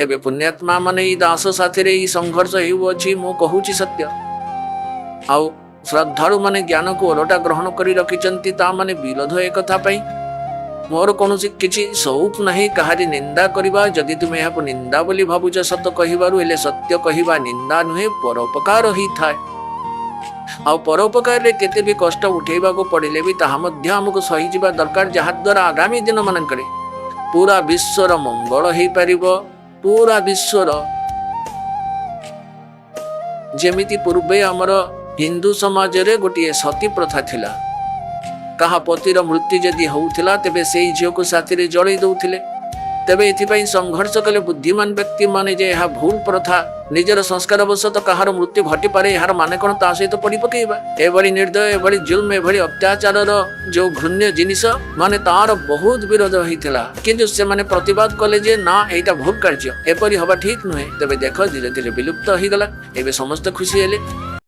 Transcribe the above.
एबे पुण्यात्मा माने ई दास साथी रे ई संघर्ष हेउअछि मु कहूछि सत्य। आउ श्रद्धालु माने ज्ञान को ओलटा ग्रहण करी रखिचंती ता माने विरोध ए कथा पई मोर कोनोसी किछि सौख नहीं कहारी निंदा करिबा। जदि तुमे यहां निंदा बोली भाबुछ सत्य कहिबारु हेले सत्य कहिबा निंदा नुहे परोपकार ही थाए। आ परोपकार रे केते भी कष्ट उठेबा को पड़िले भी ताहा मध्य हमको सही जीवा दरकार जहा द्वारा आगामी दिन मानकरे पूरा विश्वर मंगल हेई परिबो। पूरा विश्वर जेमिति पूर्वे हमर हिंदू समाज रे गोटे सती प्रथा थिला। कहा पतिर मृत्यु जदि होउथिला तेबे सेई झियो को साथी रे जळै दउथिले। तेबे एथिपई संघर्ष कले बुद्धिमान व्यक्ति माने जे यह भूल प्रथा निजर संस्कार अवश्य कहार मृत्यु घटी पारे यार माने कोन ता सहित पड़ी पकेबा। एभली निर्दय एभली जुल्म एभली अत्याचार जो घृण्य जिनिस माने तार बहुत विरोध होइथिला किंतु से माने प्रतिवाद कले जे ना एटा भूल कार्य एपरि हबा ठीक नुहे। तेबे देखो धीरे धीरे विलुप्त होई गला। एबे समस्त खुशी हेले।